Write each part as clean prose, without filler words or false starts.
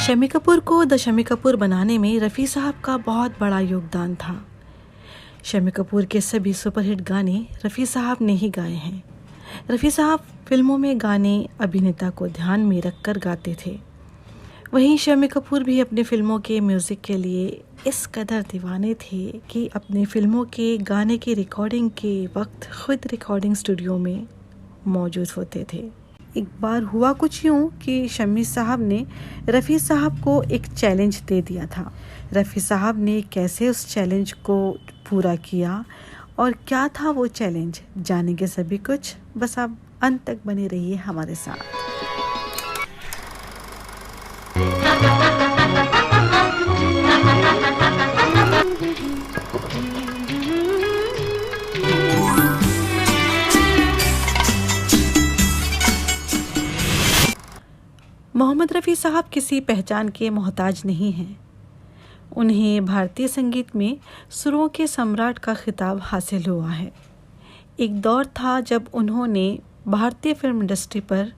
शम्मी कपूर को द शम्मी कपूर बनाने में रफ़ी साहब का बहुत बड़ा योगदान था। शम्मी कपूर के सभी सुपरहिट गाने रफ़ी साहब ने ही गाए हैं। रफ़ी साहब फिल्मों में गाने अभिनेता को ध्यान में रखकर गाते थे। वहीं शम्मी कपूर भी अपनी फिल्मों के म्यूज़िक के लिए इस कदर दीवाने थे कि अपनी फिल्मों के गाने की रिकॉर्डिंग के वक्त खुद रिकॉर्डिंग स्टूडियो में मौजूद होते थे। एक बार हुआ कुछ यूँ कि शम्मी साहब ने रफ़ी साहब को एक चैलेंज दे दिया था। रफ़ी साहब ने कैसे उस चैलेंज को पूरा किया और क्या था वो चैलेंज, जानेंगे सभी कुछ। बस आप अंत तक बने रहिए हमारे साथ। मोहम्मद रफ़ी साहब किसी पहचान के मोहताज नहीं हैं। उन्हें भारतीय संगीत में सुरों के सम्राट का खिताब हासिल हुआ है। एक दौर था जब उन्होंने भारतीय फिल्म इंडस्ट्री पर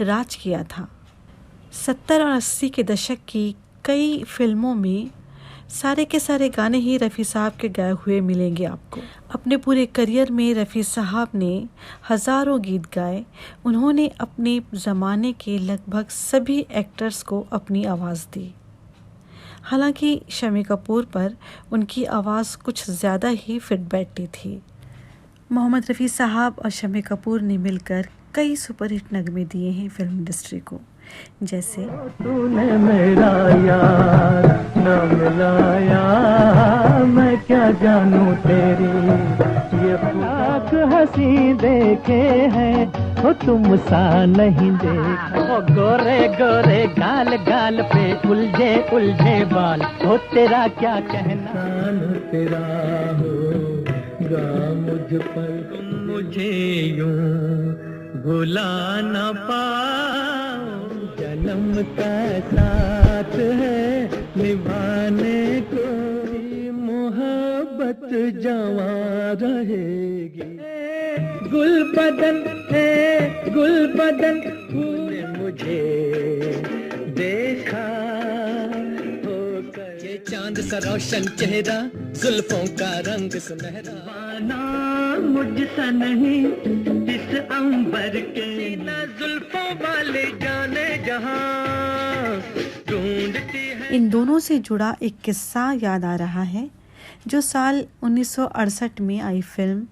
राज किया था। 70 और 80 के दशक की कई फिल्मों में सारे के सारे गाने ही रफ़ी साहब के गाए हुए मिलेंगे आपको। अपने पूरे करियर में रफ़ी साहब ने हज़ारों गीत गाए। उन्होंने अपने ज़माने के लगभग सभी एक्टर्स को अपनी आवाज़ दी। हालांकि शम्मी कपूर पर उनकी आवाज़ कुछ ज़्यादा ही फिट बैठती थी। मोहम्मद रफ़ी साहब और शम्मी कपूर ने मिलकर कई सुपरहिट नगमे दिए हैं फिल्म इंडस्ट्री को, जैसे तूने मेरा यार न मिलाया, मैं क्या जानूं तेरी ये लाख हंसी देखे हैं, हो तुम सा नहीं देखा। ओ गोरे गोरे गाल गाल पे उलझे उलझे बाल, हो तेरा क्या कहना। कान तेरा होगा मुझ पर, तुम मुझे यूं भुला न पाओ। जन्म का साथ है निभाने को, मोहब्बत जवां रहेगी। गुल बदन है गुल बदन, तूने मुझे देखा होकर। ये चांद सा रोशन चेहरा, जुल्फों का रंग सुनहरा, दीवाना मुझसा नहीं इस अंबर के, सीना जुल्फों वाले जाने जहां ढूंढती है। इन दोनों से जुड़ा एक किस्सा याद आ रहा है जो साल 1968 में आई फिल्म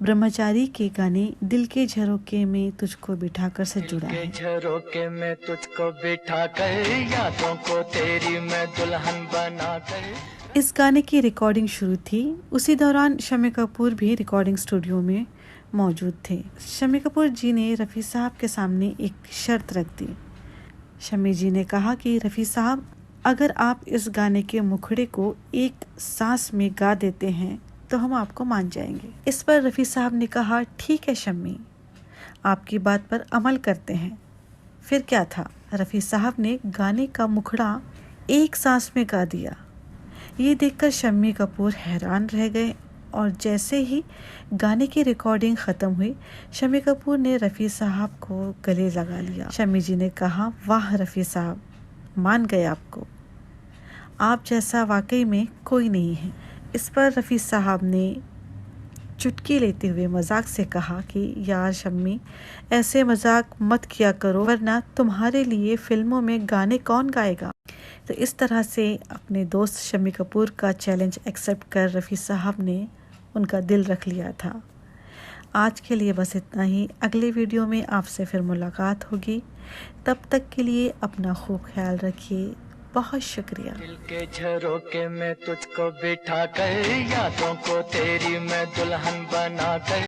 ब्रह्मचारी के गाने दिल के झरोके में तुझको बिठाकर से जुड़ा है। झरोके में तुझको बिठाकर, यादों को तेरी मैं दुल्हन बनाकर। इस गाने की रिकॉर्डिंग शुरू थी। उसी दौरान शम्मी कपूर भी रिकॉर्डिंग स्टूडियो में मौजूद थे। शम्मी कपूर जी ने रफ़ी साहब के सामने एक शर्त रख दी। शम्मी जी ने कहा कि रफ़ी साहब, अगर आप इस गाने के मुखड़े को एक सांस में गा देते हैं तो हम आपको मान जाएंगे। इस पर रफ़ी साहब ने कहा, ठीक है शम्मी, आपकी बात पर अमल करते हैं। फिर क्या था, रफ़ी साहब ने गाने का मुखड़ा एक सांस में गा दिया। ये देखकर शम्मी कपूर हैरान रह गए और जैसे ही गाने की रिकॉर्डिंग ख़त्म हुई, शम्मी कपूर ने रफ़ी साहब को गले लगा लिया। शम्मी जी ने कहा, वाह रफ़ी साहब, मान गए आपको, आप जैसा वाकई में कोई नहीं है। इस पर रफ़ी साहब ने चुटकी लेते हुए मजाक से कहा कि यार शम्मी, ऐसे मजाक मत किया करो, वरना तुम्हारे लिए फिल्मों में गाने कौन गाएगा। तो इस तरह से अपने दोस्त शम्मी कपूर का चैलेंज एक्सेप्ट कर रफ़ी साहब ने उनका दिल रख लिया था। आज के लिए बस इतना ही। अगले वीडियो में आपसे फिर मुलाकात होगी। तब तक के लिए अपना खूब ख्याल रखिए। बहुत शुक्रिया। दिल के झरोके में तुझको बिठा कर, यादों को तेरी मैं दुल्हन बना कर।